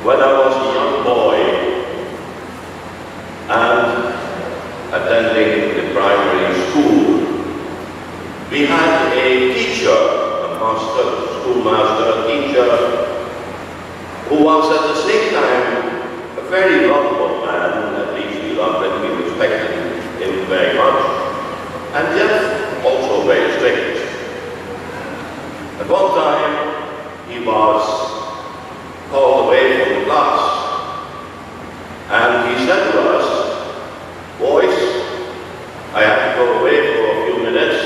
When I was a young boy and attending the primary school, we had a teacher, a master, schoolmaster, a teacher, who was at the same time a very lovable man. At least we loved him, we respected him very much, and yet also very strict. At one time he was called away from the class, and he said to us, "Boys, I have to go away for a few minutes,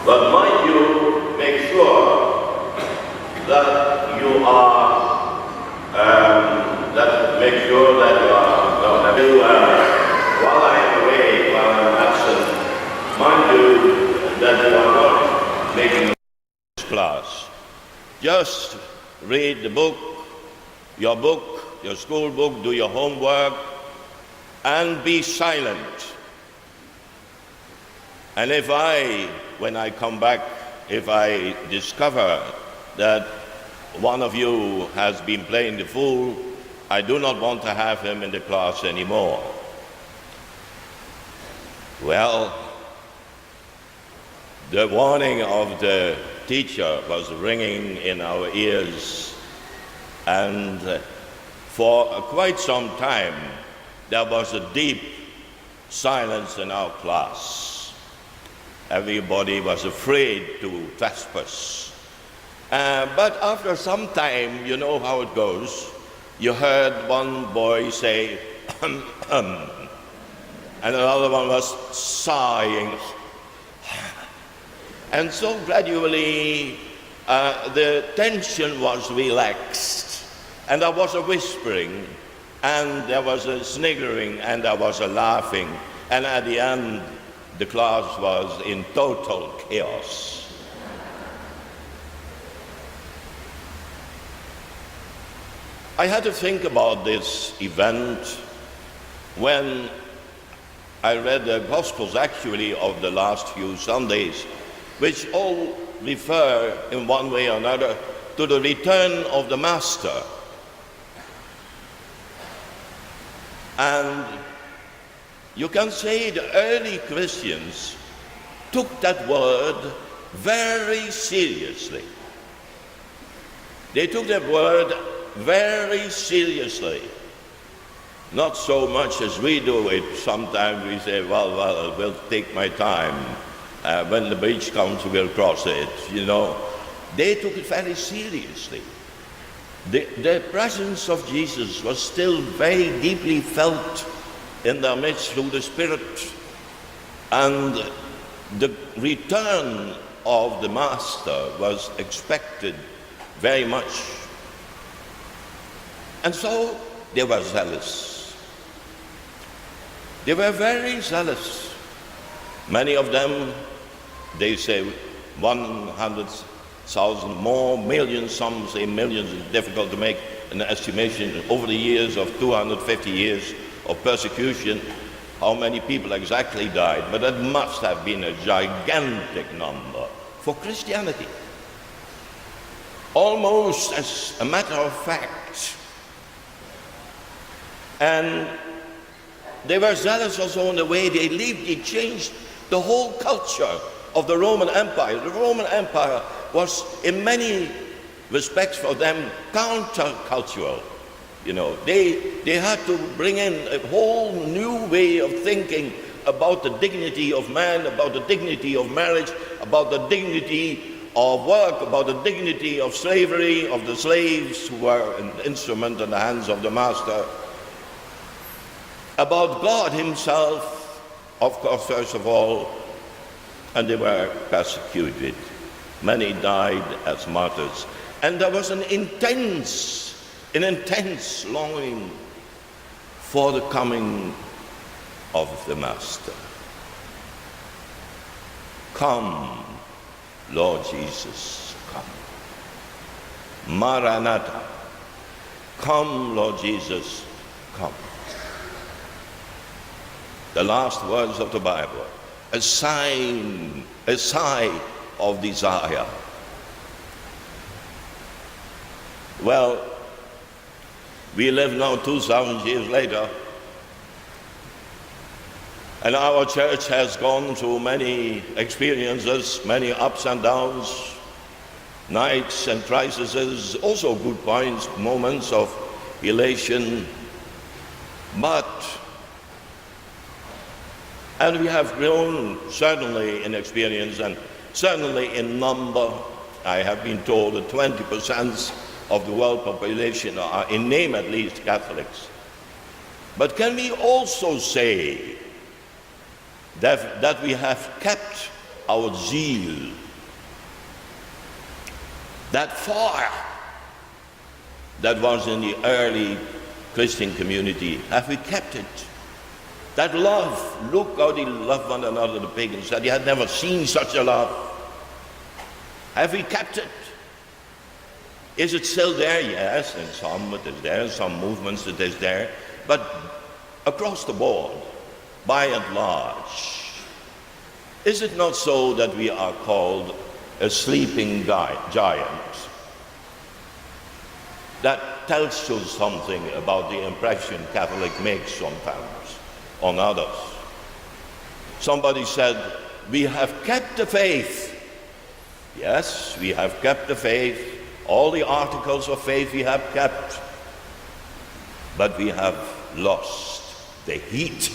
but mind you, make sure that you are, while I am away, while I am absent, mind you that you are not making a class. Just read the book, your school book, do your homework, and be silent. And if when I come back, if I discover that one of you has been playing the fool, I do not want to have him in the class anymore." Well, the warning of the teacher was ringing in our ears, and for quite some time there was a deep silence in our class. Everybody was afraid to trespass. But after some time, you know how it goes, you heard one boy say, and another one was sighing. And so gradually the tension was relaxed, and there was a whispering, and there was a sniggering, and there was a laughing, and at the end the class was in total chaos. I had to think about this event when I read the Gospels actually of the last few Sundays, which all refer in one way or another to the return of the Master. And you can say the early Christians took that word very seriously. They took that word very seriously. Not so much as we do it. Sometimes we say, well, we'll take my time. When the bridge comes, we'll cross it, you know. They took it very seriously. The presence of Jesus was still very deeply felt in their midst through the Spirit. And the return of the Master was expected very much. And so they were zealous. They were very zealous. Many of them, they say 100,000 more, millions, some say millions. It's difficult to make an estimation over the years of 250 years of persecution, how many people exactly died, but it must have been a gigantic number for Christianity. Almost as a matter of fact. And they were zealous also in the way they lived. They changed the whole culture of the Roman Empire. The Roman Empire was in many respects for them countercultural. You know, they had to bring in a whole new way of thinking about the dignity of man, about the dignity of marriage, about the dignity of work, about the dignity of slavery, of the slaves who were an instrument in the hands of the master, about God himself, of course, first of all, and they were persecuted. Many died as martyrs. And there was an intense longing for the coming of the Master. Come, Lord Jesus, come. Maranatha. Come, Lord Jesus, come. The last words of the Bible, a sigh of desire. Well, We live now 2,000 years later, and our church has gone through many experiences, many ups and downs, nights and crises, also good points, moments of elation, and we have grown certainly in experience and certainly in number. I have been told that 20% of the world population are, in name at least, Catholics. But can we also say that we have kept our zeal, that fire that was in the early Christian community? Have we kept it? That love, look how they love one another, the pagans said. They had never seen such a love. Have we kept it? Is it still there? Yes, in some it is there, in some movements it is there, but across the board, by and large, is it not so that we are called a sleeping giant? That tells you something about the impression Catholic makes sometimes on others. Somebody said, we have kept the faith. Yes, we have kept the faith. All the articles of faith we have kept. But we have lost the heat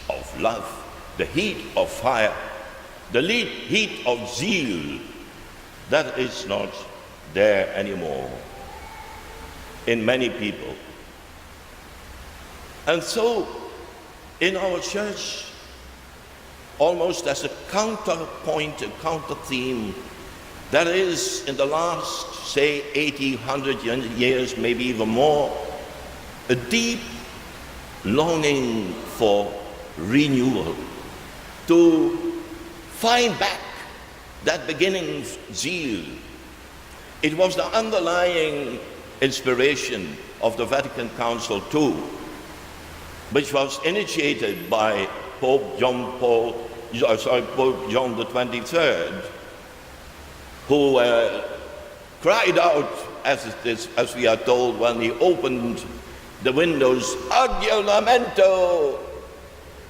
of love, the heat of fire, the heat of zeal. That is not there anymore in many people. And so, in our church, almost as a counterpoint, a counter-theme, there is, in the last, say, 80, 100 years, maybe even more, a deep longing for renewal, to find back that beginning zeal. It was the underlying inspiration of the Vatican Council II, which was initiated by Pope John the 23rd, who cried out, as we are told, when he opened the windows, "Adjuramento,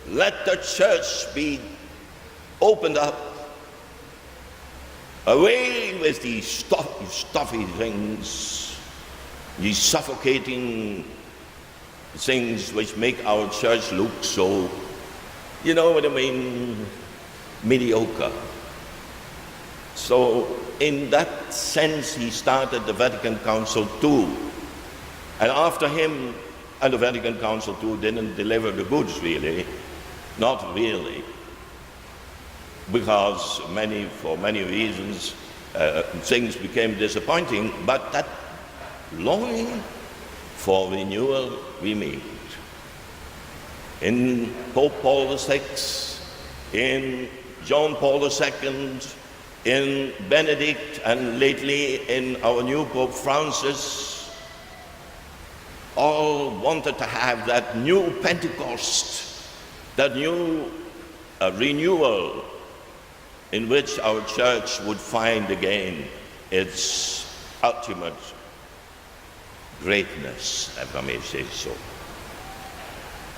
let the church be opened up. Away with these stuffy things, these suffocating things which make our church look so, you know what I mean, mediocre." So in that sense he started the Vatican Council II. And after him, and the Vatican Council II didn't deliver the goods really, not really, because for many reasons things became disappointing, but that longing for renewal remained. In Pope Paul VI, in John Paul II, in Benedict, and lately in our new Pope Francis, all wanted to have that new Pentecost, that new renewal in which our church would find again its ultimate greatness, if I may say so.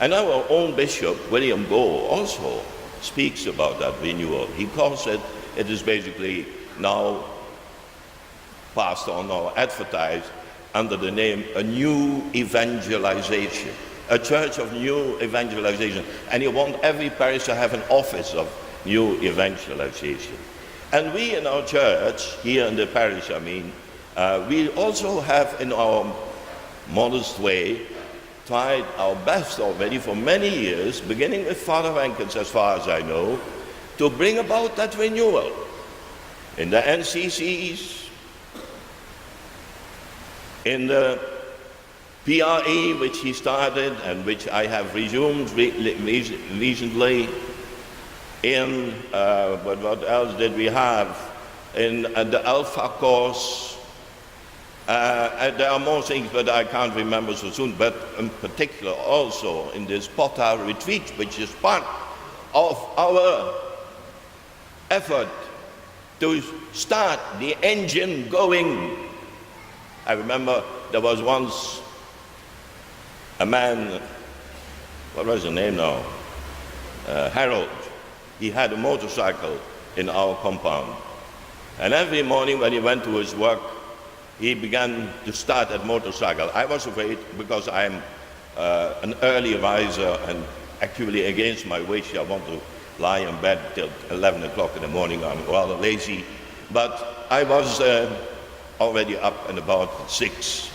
And our own Bishop, William Goh, also speaks about that renewal. He calls it is basically now passed on or advertised under the name a new evangelization, a church of new evangelization. And you want every parish to have an office of new evangelization. And we in our church, here in the parish, we also have in our modest way tried our best already for many years, beginning with Father Rankins, as far as I know, to bring about that renewal in the NCCs, in the PRE, which he started and which I have resumed recently, in, but what else did we have? In the Alpha course. There are more things, but I can't remember so soon, but in particular also in this Pota retreat, which is part of our effort to start the engine going I remember there was once a man, what was his name now? Harold. He had a motorcycle in our compound. And every morning when he went to his work, he began to start that motorcycle. I was afraid because I'm an early riser and actually against my wish. I want to lie in bed till 11 o'clock in the morning. I'm rather lazy. But I was already up and about 6,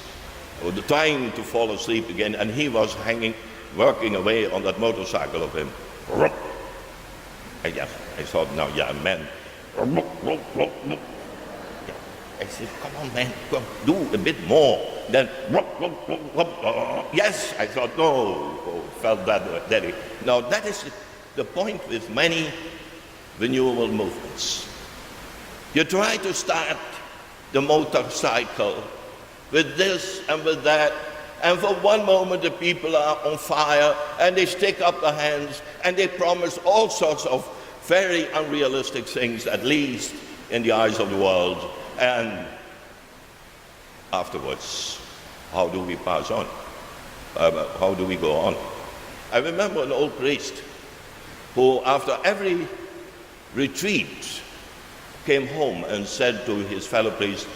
trying to fall asleep again, and he was working away on that motorcycle of him. I thought, now, yeah, man. I said, come on, man, come, do a bit more. Then, yes, I thought, no, felt that daddy. Now, that is the point with many renewal movements. You try to start the motorcycle with this and with that, and for one moment the people are on fire, and they stick up their hands, and they promise all sorts of very unrealistic things, at least in the eyes of the world. And afterwards, how do we pass on? How do we go on? I remember an old priest who, after every retreat, came home and said to his fellow priests,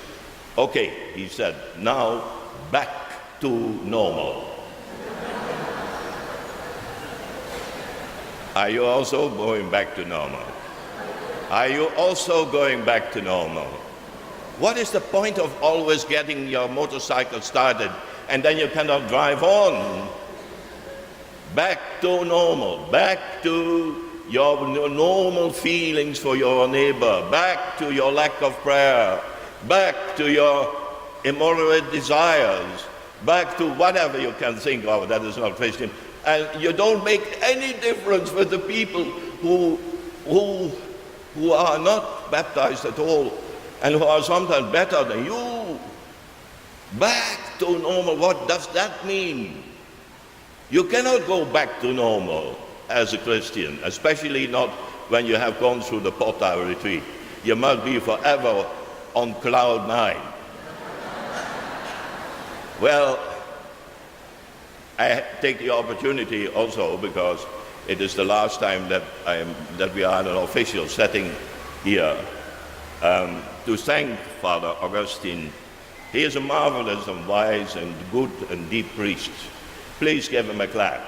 okay, he said, now back to normal. Are you also going back to normal? Are you also going back to normal? What is the point of always getting your motorcycle started and then you cannot drive on? Back to normal, back to your normal feelings for your neighbor, back to your lack of prayer, back to your immoderate desires, back to whatever you can think of that is not Christian. And you don't make any difference with the people who are not baptized at all and who are sometimes better than you. Back to normal, what does that mean? You cannot go back to normal as a Christian, especially not when you have gone through the Pota retreat. You must be forever on cloud 9. Well, I take the opportunity also, because it is the last time that we are in an official setting here, to thank Father Augustine. He is a marvelous and wise and good and deep priest. Please give him a clap.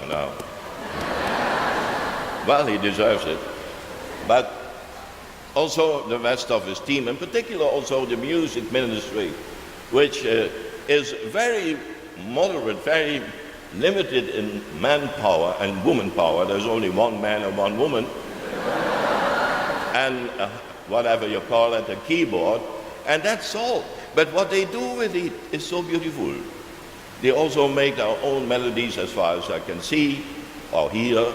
No. Well, he deserves it. But also the rest of his team, in particular also the music ministry, which is very moderate, very limited in manpower and woman power. There's only one man and one woman. And whatever you call it, a keyboard, and that's all. But what they do with it is so beautiful. They also make their own melodies, as far as I can see or hear,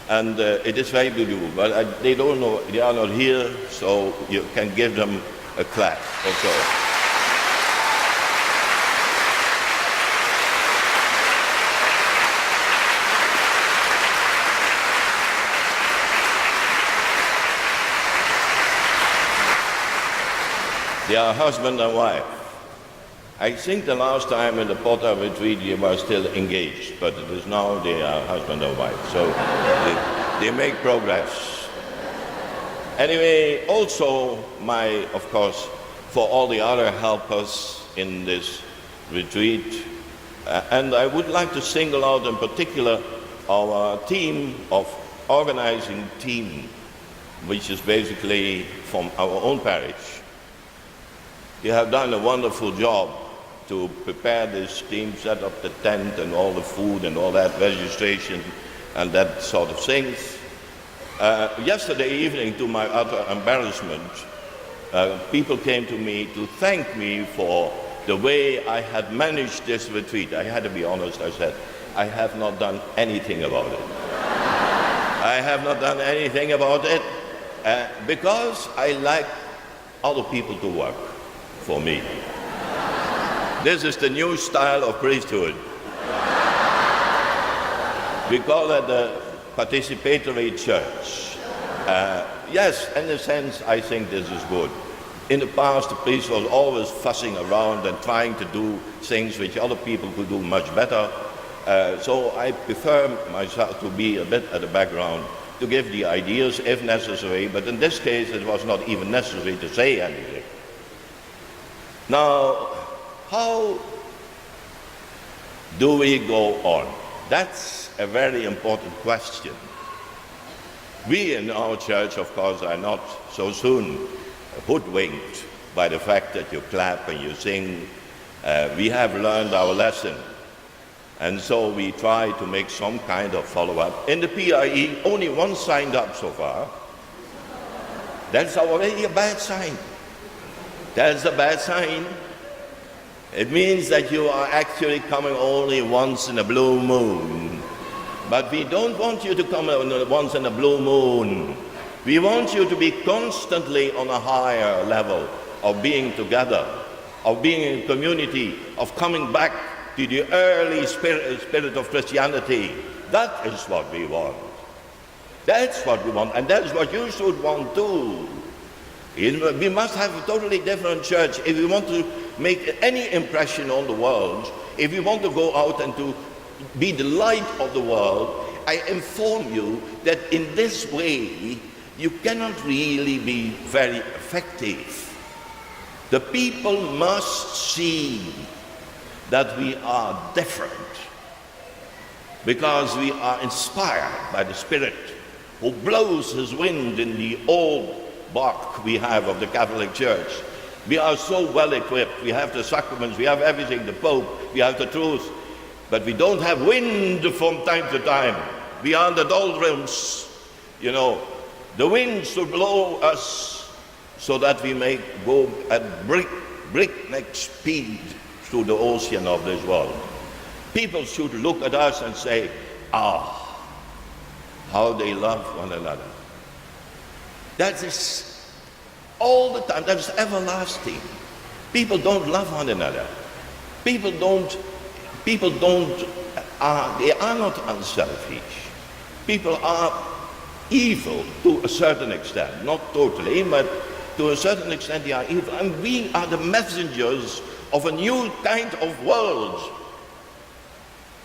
and it is very beautiful. But they don't know, they are not here, so you can give them a clap also. They are husband and wife. I think the last time in the Pota retreat they were still engaged, but it is now they are husband and wife, so they make progress. Anyway, also of course, for all the other helpers in this retreat, and I would like to single out in particular our organizing team, which is basically from our own parish. They have done a wonderful job to prepare this team, set up the tent and all the food and all that, registration and that sort of things. Yesterday evening, to my utter embarrassment, people came to me to thank me for the way I had managed this retreat. I had to be honest, I said, I have not done anything about it. I have not done anything about it. because I like other people to work for me. This is the new style of priesthood. We call it the participatory church. Yes, in a sense, I think this is good. In the past, the priest was always fussing around and trying to do things which other people could do much better. So I prefer myself to be a bit at the background, to give the ideas if necessary, but in this case it was not even necessary to say anything. Now, how do we go on? That's a very important question. We in our church, of course, are not so soon hoodwinked by the fact that you clap and you sing. We have learned our lesson, and so we try to make some kind of follow-up. In the PIE, only one signed up so far. That's already a bad sign. That's a bad sign. It means that you are actually coming only once in a blue moon. But we don't want you to come once in a blue moon. We want you to be constantly on a higher level of being together, of being in community, of coming back to the early spirit of Christianity. That is what we want. That's what we want, and that's what you should want too. We must have a totally different church if we want to make any impression on the world, if we want to go out and to be the light of the world. I inform you that in this way you cannot really be very effective. The people must see that we are different because we are inspired by the Spirit who blows his wind in the old bark we have of the Catholic Church. We are so well equipped. We have the sacraments, we have everything, the Pope, we have the truth, but we don't have wind from time to time. We are in the doldrums, you know. The wind should blow us so that we may go at breakneck speed through the ocean of this world. People should look at us and say, ah, how they love one another. That is all the time, that is everlasting. People don't love one another. They are not unselfish. People are evil to a certain extent, not totally, but to a certain extent they are evil. And we are the messengers of a new kind of world.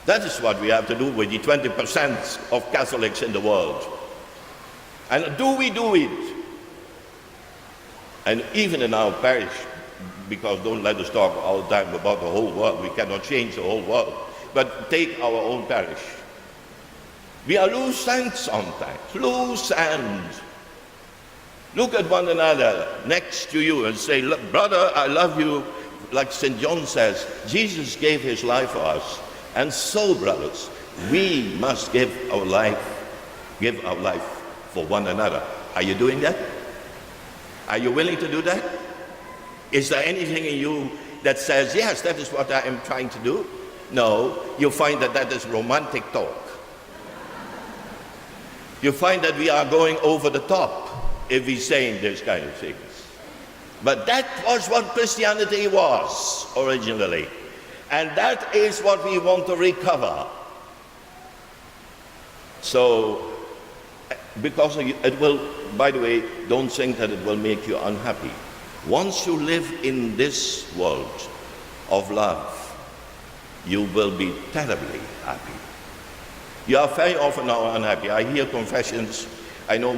That is what we have to do with the 20% of Catholics in the world. And do we do it? And even in our parish, because don't let us talk all the time about the whole world, we cannot change the whole world, but take our own parish. We are loose ends sometimes, loose ends. Look at one another next to you and say, look, brother, I love you. Like St. John says, Jesus gave his life for us. And so, brothers, we must give our life for one another. Are you doing that? Are you willing to do that? Is there anything in you that says, yes, that is what I am trying to do? No, you find that that is romantic talk. You find that we are going over the top if we're saying these kind of things. But that was what Christianity was originally. And that is what we want to recover. So, because it will, by the way, don't think that it will make you unhappy. Once you live in this world of love, you will be terribly happy. You are very often now unhappy. I hear confessions. I know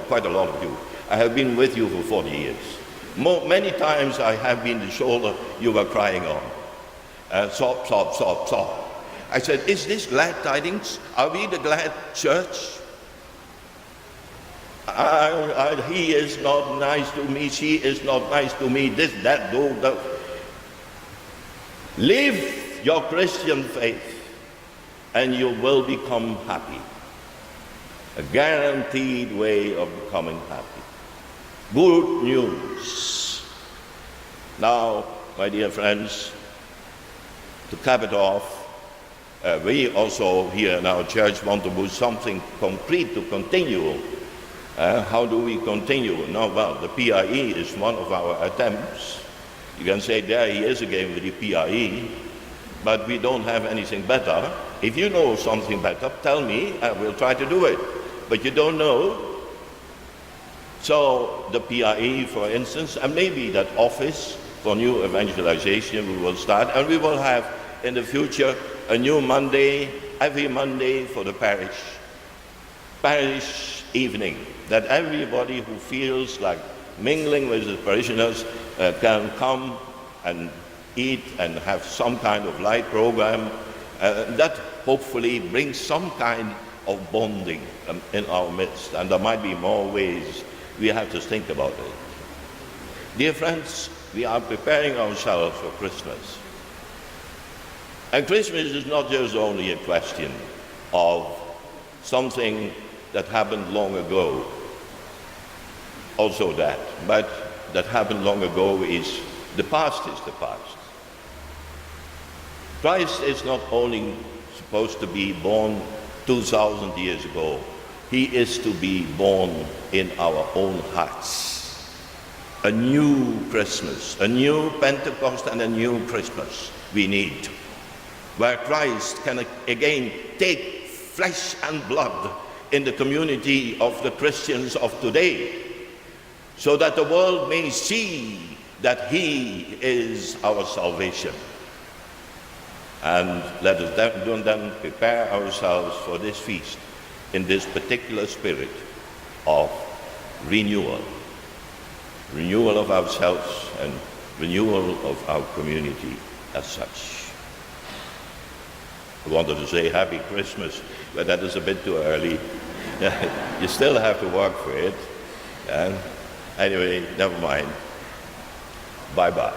quite a lot of you. I have been with you for 40 years. Many times I have been the shoulder you were crying on. Sob, sob, sob, sob. I said, is this glad tidings? Are we the glad church? He is not nice to me, she is not nice to me, this, that, that. Live your Christian faith and you will become happy. A guaranteed way of becoming happy. Good news. Now, my dear friends, to cap it off, we also here in our church want to do something concrete to continue How do we continue? No, well, the PIE is one of our attempts. You can say, there he is again with the PIE, but we don't have anything better. If you know something better, tell me, I will try to do it. But you don't know. So the PIE, for instance, and maybe that office for new evangelization we will start, and we will have in the future a new Monday, every Monday for the parish evening, that everybody who feels like mingling with the parishioners can come and eat and have some kind of light program that hopefully brings some kind of bonding in our midst. And there might be more ways. We have to think about it. Dear friends, we are preparing ourselves for Christmas. And Christmas is not just only a question of something that happened long ago, also that, but that happened long ago is the past. Christ is not only supposed to be born 2,000 years ago, he is to be born in our own hearts. A new Christmas, a new Pentecost and a new Christmas we need, where Christ can again take flesh and blood in the community of the Christians of today, so that the world may see that he is our salvation. And let us then prepare ourselves for this feast in this particular spirit of renewal of ourselves and renewal of our community as such. I wanted to say Happy Christmas, but that is a bit too early. You still have to work for it. And anyway, never mind. Bye-bye.